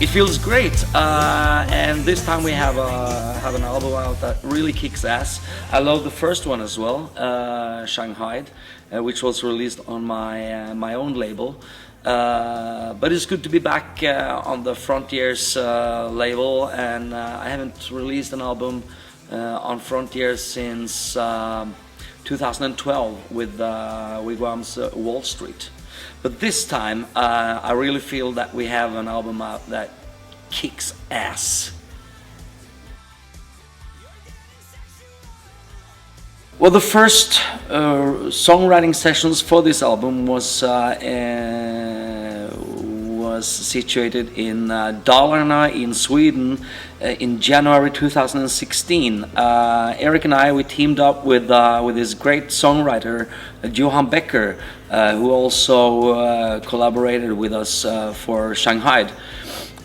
It feels great, and this time we have an album out that really kicks ass. I love the first one as well, Shanghai, which was released on my own label. But it's good to be back on the Frontiers label, and I haven't released an album on Frontiers since 2012 with Wigwam's Wall Street. But this time, I really feel that we have an album out that kicks ass. Well, the first songwriting sessions for this album was situated in Dalarna in Sweden in January 2016. Eric and I, we teamed up with this great songwriter Johan Becker, who also collaborated with us for Shanghai,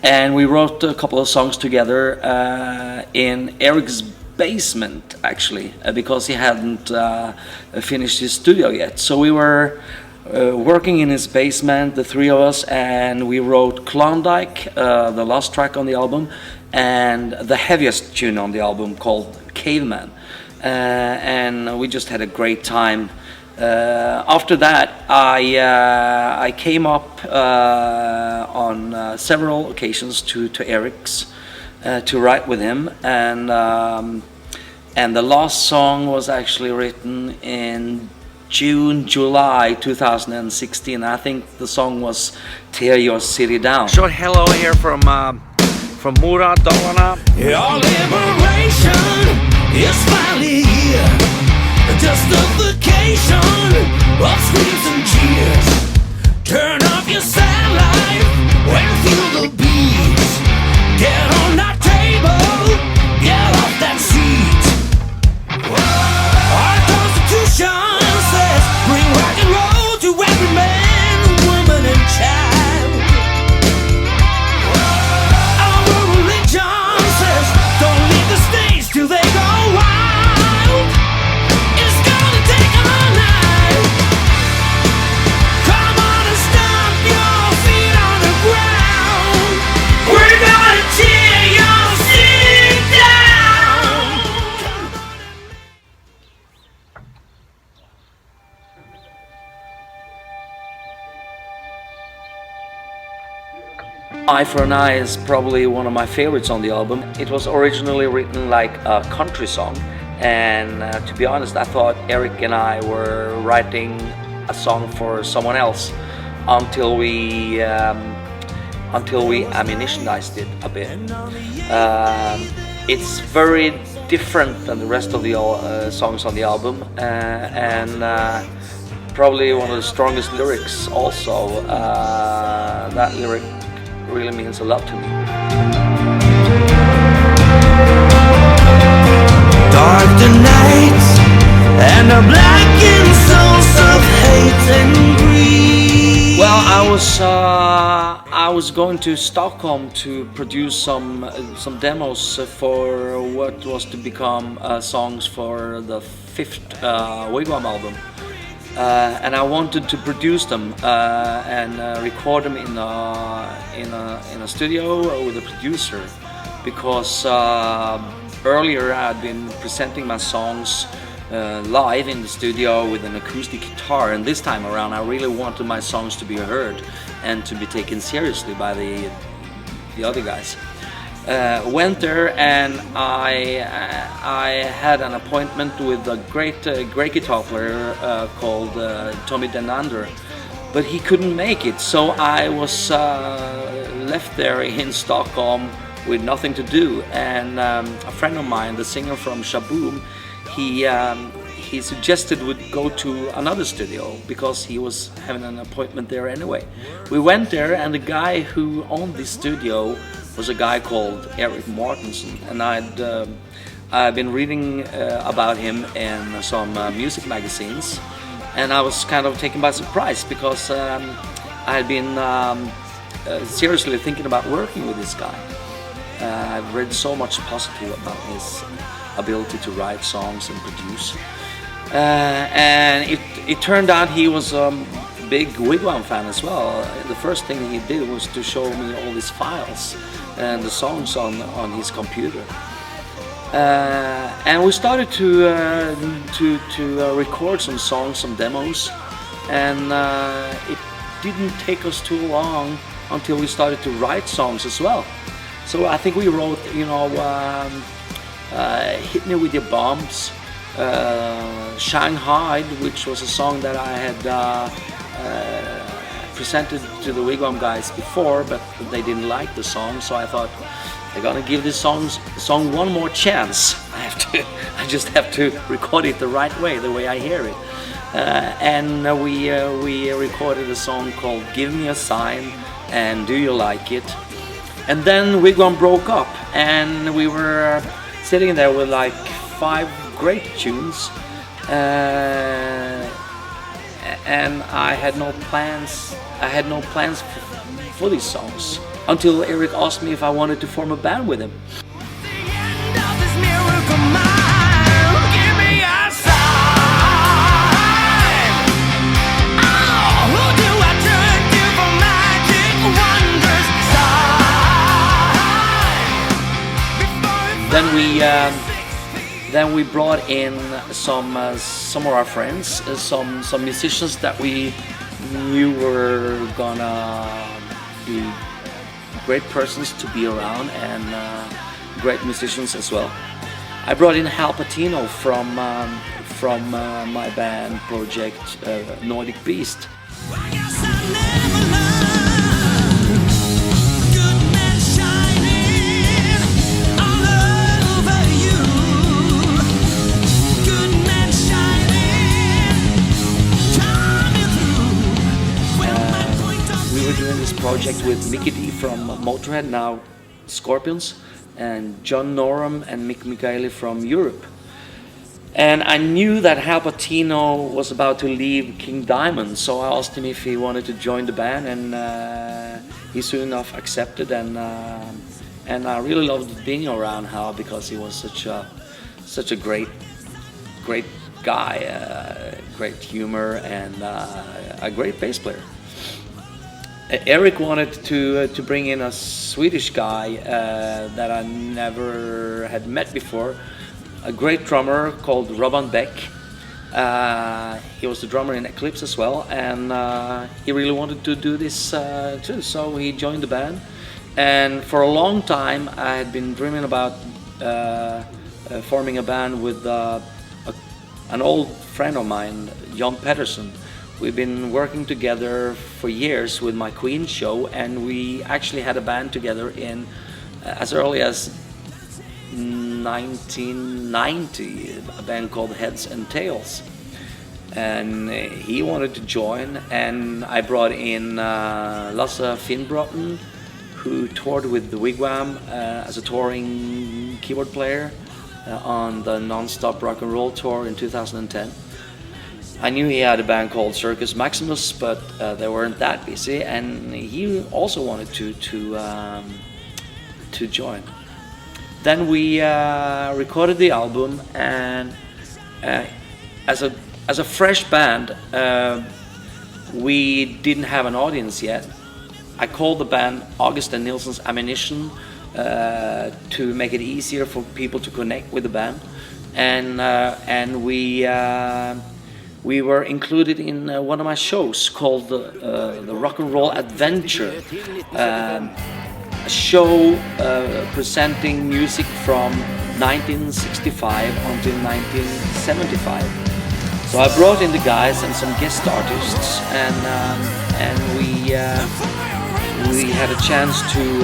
and we wrote a couple of songs together in Eric's basement, actually, because he hadn't finished his studio yet. So we were working in his basement, the three of us, and we wrote Klondike, the last track on the album, and the heaviest tune on the album called Caveman. And we just had a great time. After that, I came up on several occasions to Eric's to write with him, and the last song was actually written in July 2016. I think the song was "Tear Your City Down." Short hello here from Mora, Dalarna. Your liberation is finally here. Justification of screams and cheers. Turn off your satellite and feel the beat. Get on that table, get off that seat. Our Constitution says bring rock and roll to every man, woman and child. Our religion says don't leave the stage till they go wild. It's gonna take all night. Come on and stomp your feet on the ground. We're gonna tear your city down. Eye for an Eye is probably one of my favorites on the album. It was originally written like a country song, and to be honest, I thought Eric and I were writing a song for someone else until we ammunitionized it a bit. It's very different than the rest of the songs on the album, and probably one of the strongest lyrics also. That lyric really means a lot to me. Dark the night and the blackened souls of hate and greed. Well, I was going to Stockholm to produce some demos for what was to become songs for the fifth Wigwam album, and I wanted to produce them and record them in a studio with a producer, because earlier I had been presenting my songs live in the studio with an acoustic guitar, and this time around I really wanted my songs to be heard and to be taken seriously by the other guys. Went there, and I had an appointment with a great guitar player called Tommy Denander, but he couldn't make it, so I was left there in Stockholm with nothing to do. And a friend of mine, the singer from Shaboom, he suggested we'd go to another studio because he was having an appointment there anyway. We went there, and the guy who owned this studio was a guy called Eric Mortensen, and I'd been reading about him in some music magazines, and I was kind of taken by surprise because I had been seriously thinking about working with this guy. I've read so much positive about his ability to write songs and produce, and it turned out he was big Wigwam fan as well. The first thing he did was to show me all these files and the songs on his computer. And we started to record some songs, some demos, and it didn't take us too long until we started to write songs as well. So I think we wrote, Hit Me With Your Bombs, Shanghai, which was a song that I had presented to the Wigwam guys before, but they didn't like the song, so I thought they're gonna give this song one more chance. I just have to record it the right way, the way I hear it. And we recorded a song called Give Me a Sign and Do You Like It? And then Wigwam broke up, and we were sitting there with like 5 great tunes, and I had no plans. I had no plans for these songs until Eric asked me if I wanted to form a band with him. Then we brought in some of our friends, some musicians that we knew were gonna be great persons to be around, and great musicians as well. I brought in Hal Patino from my band project Nordic Beast. Doing this project with Mickey D from Motorhead, now Scorpions, and John Norum and Mick Michaeli from Europe. And I knew that Hal Patino was about to leave King Diamond, so I asked him if he wanted to join the band, and he soon enough accepted. And I really loved being around Hal because he was such a great guy, great humor, and a great bass player. Eric wanted to bring in a Swedish guy that I never had met before, a great drummer called Robin Beck. He was the drummer in Eclipse as well, and he really wanted to do this too, so he joined the band. And for a long time I had been dreaming about forming a band with an old friend of mine, Jon Pedersen. We've been working together for years with my Queen show, and we actually had a band together in as early as 1990, a band called Heads and Tails. And he wanted to join, and I brought in Lasse Finnbråten, who toured with the Wigwam as a touring keyboard player on the Non-Stop Rock and Roll tour in 2010. I knew he had a band called Circus Maximus, but they weren't that busy, and he also wanted to join. Then we recorded the album, and as a fresh band, we didn't have an audience yet. I called the band August and Nilsson's Ammunition to make it easier for people to connect with the band, and we were included in one of my shows called the Rock and Roll Adventure, a show presenting music from 1965 until 1975. So I brought in the guys and some guest artists, and we had a chance to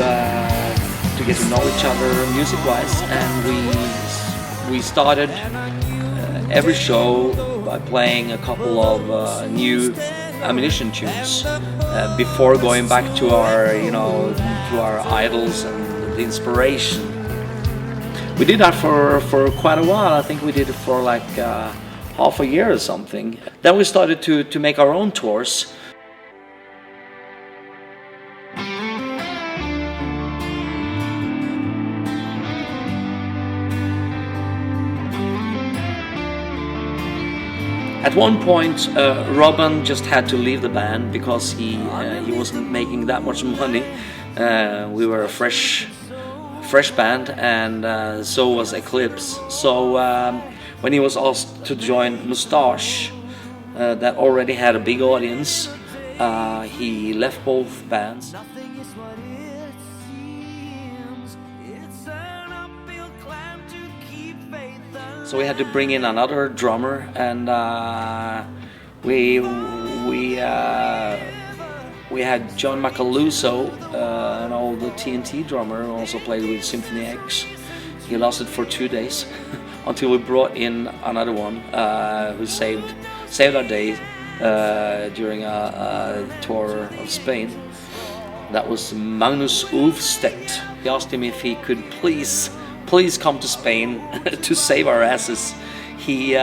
get to know each other music-wise, and we started every show by playing a couple of new Ammunition tunes before going back to our idols and the inspiration. We did that for quite a while. I think we did it for like half a year or something. Then we started to make our own tours. At one point, Robin just had to leave the band because he wasn't making that much money. We were a fresh band, and so was Eclipse. So when he was asked to join Moustache, that already had a big audience, he left both bands. Nothing is what it seems. It's an uphill climb to keep faith alive. So we had to bring in another drummer, and we had John Macaluso, an old TNT drummer, who also played with Symphony X. He lasted for 2 days until we brought in another one who saved our day during a tour of Spain. That was Magnus Ulfstedt. He asked him if he could please come to Spain to save our asses. He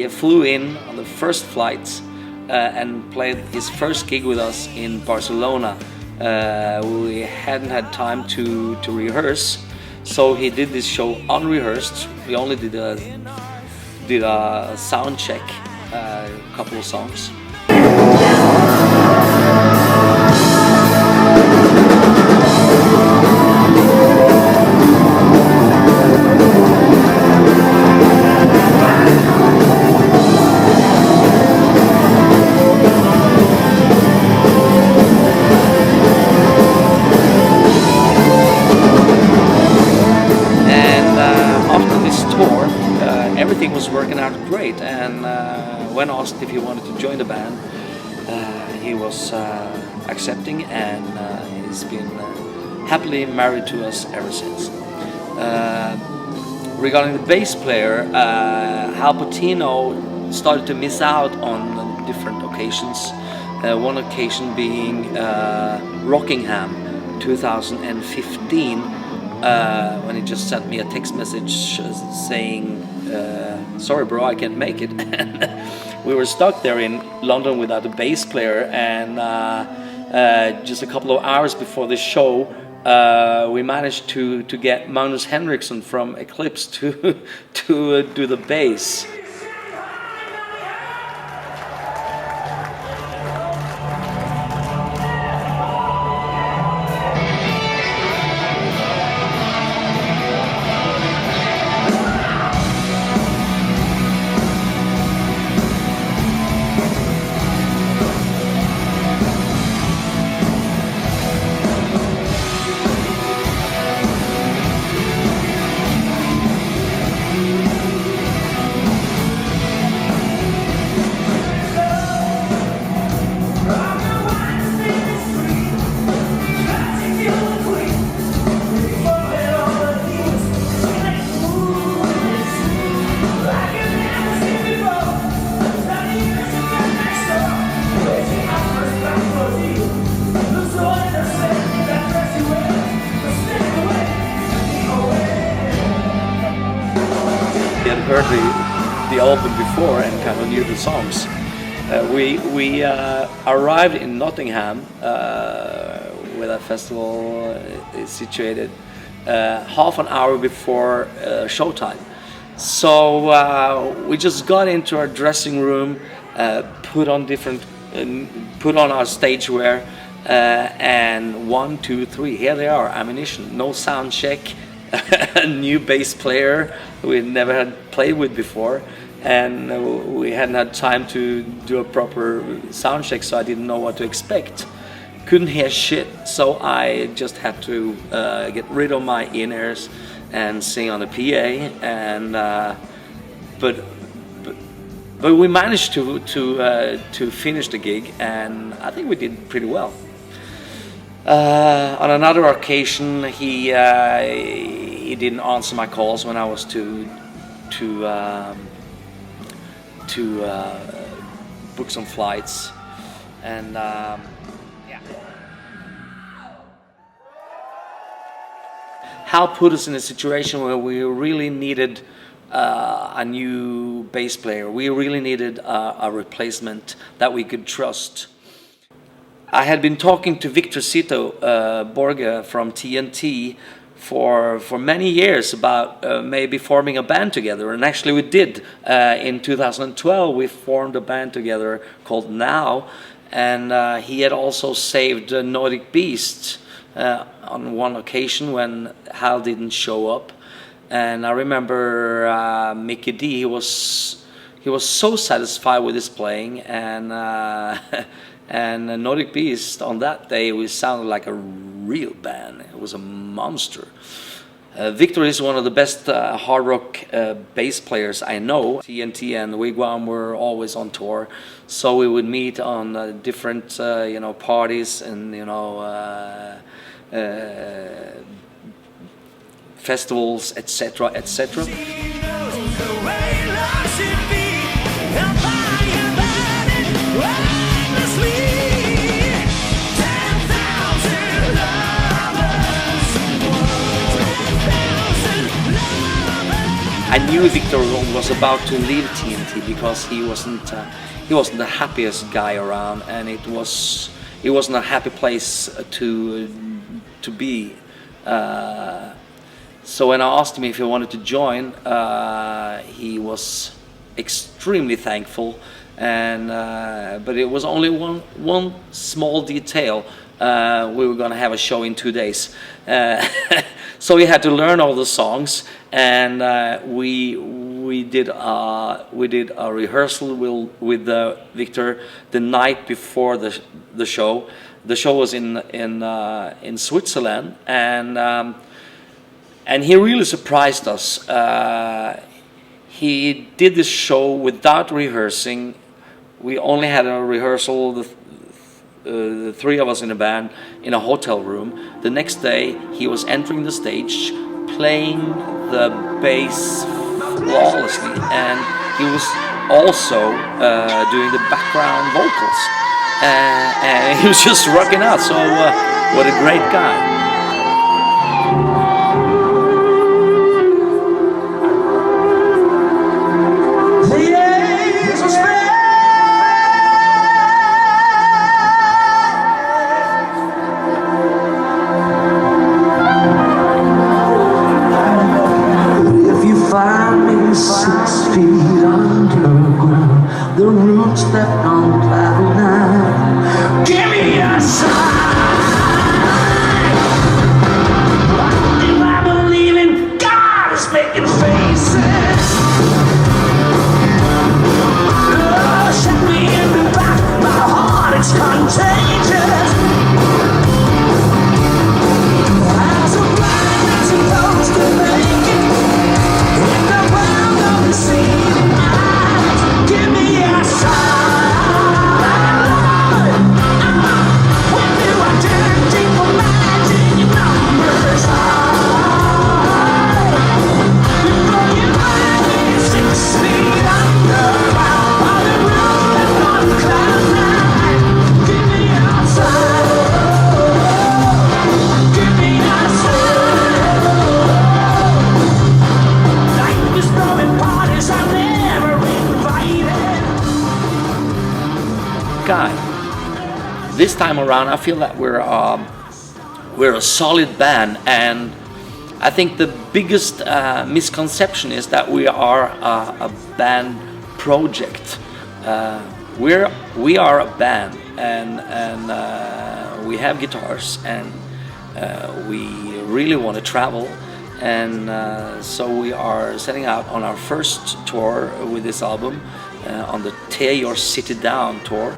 flew in on the first flight and played his first gig with us in Barcelona. We hadn't had time to rehearse, so he did this show unrehearsed. We only did a sound check, a couple of songs. Everything was working out great, and when asked if he wanted to join the band, he was accepting, and he's been happily married to us ever since. Regarding the bass player, Hal Patino started to miss out on different occasions. One occasion being Rockingham 2015, when he just sent me a text message saying, sorry bro, I can't make it. We were stuck there in London without a bass player, and just a couple of hours before the show, we managed to get Magnus Henriksson from Eclipse to do the bass. Heard the album before and kind of knew the songs. We arrived in Nottingham, where that festival is situated, half an hour before showtime. So we just got into our dressing room, put on our stage wear, and 1, 2, 3, here they are, ammunition, no sound check. A new bass player we never had played with before, and we hadn't had time to do a proper sound check, so I didn't know what to expect. Couldn't hear shit, so I just had to get rid of my in-ears and sing on the PA, and but we managed to finish the gig, and I think we did pretty well. On another occasion, he didn't answer my calls when I was to book some flights, and yeah. Hal put us in a situation where we really needed a new bass player. We really needed a replacement that we could trust. I had been talking to Victor Cito Borge from TNT for many years about maybe forming a band together, and actually we did. In 2012 we formed a band together called Now, and he had also saved Nordic Beast on one occasion when Hal didn't show up. And I remember Mickey D, he was so satisfied with his playing, and and Nordic Beast on that day we sounded like a real band. It was a monster. Victor is one of the best hard rock bass players I know. TNT and Wigwam were always on tour, so we would meet on different parties and festivals, etc., etc. I knew Victor was about to leave TNT because he wasn't the happiest guy around, and it wasn't a happy place to be. So when I asked him if he wanted to join, he was extremely thankful, and but it was only one small detail. We were going to have a show in 2 days, so we had to learn all the songs, and we did a rehearsal with Victor the night before the show. The show was in Switzerland, and he really surprised us. He did this show without rehearsing. We only had a rehearsal, the three of us in the band, in a hotel room. The next day he was entering the stage, playing the bass flawlessly, and he was also doing the background vocals. And he was just rocking out. So what a great guy. The roots left on cloud nine. Give me a sign. If I believe in God is making faces, oh, shut me in the back. My heart is contagious. I'm so blind I'm supposed to make it in the world of the sea. This time around, I feel that we're a solid band, and I think the biggest misconception is that we are a band project. We are a band, and we have guitars, and we really want to travel, and so we are setting out on our first tour with this album, on the Tear Your City Down tour.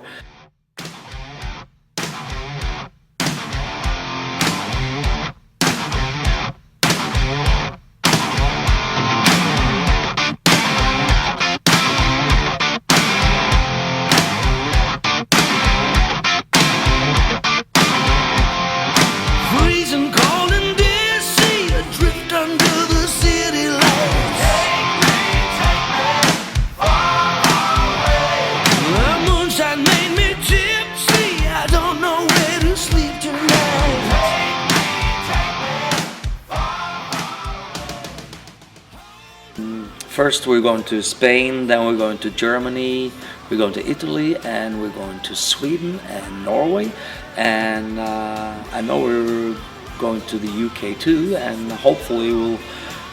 First we're going to Spain, then we're going to Germany, we're going to Italy, and we're going to Sweden and Norway. And I know we're going to the UK too, and hopefully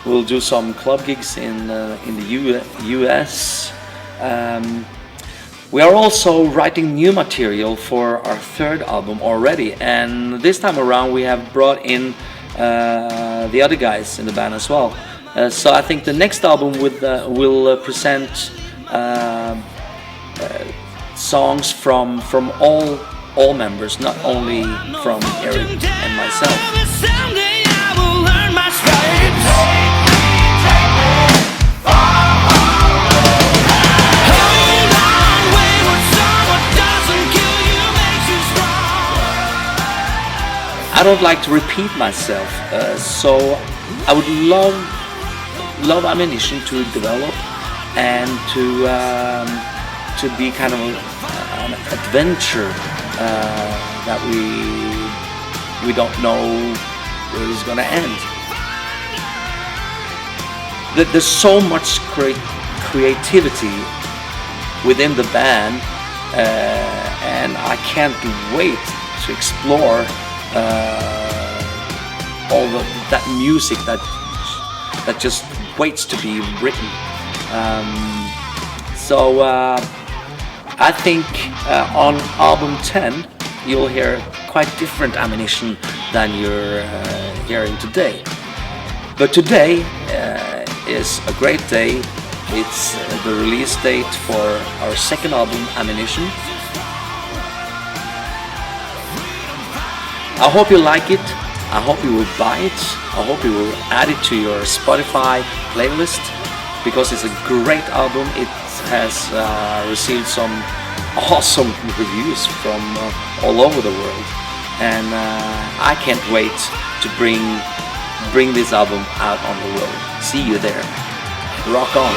we'll do some club gigs in the US. We are also writing new material for our third album already, and this time around we have brought in the other guys in the band as well. So I think the next album will present songs from all members, not only from Eric and myself. Someday I will learn my stripes. Hold on, wayward son, what doesn't kill you makes you strong. I don't like to repeat myself, so I would love Ammunition to develop and to be kind of an adventure that we don't know where it's gonna end. There's so much creativity within the band, and I can't wait to explore all that music that just waits to be written. So I think on album 10 you'll hear quite different Ammunition than you're hearing today. But today is a great day. It's the release date for our second album, Ammunition. I hope you like it. I hope you will buy it. I hope you will add it to your Spotify playlist, because it's a great album. It has received some awesome reviews from all over the world, and I can't wait to bring this album out on the road. See you there. Rock on.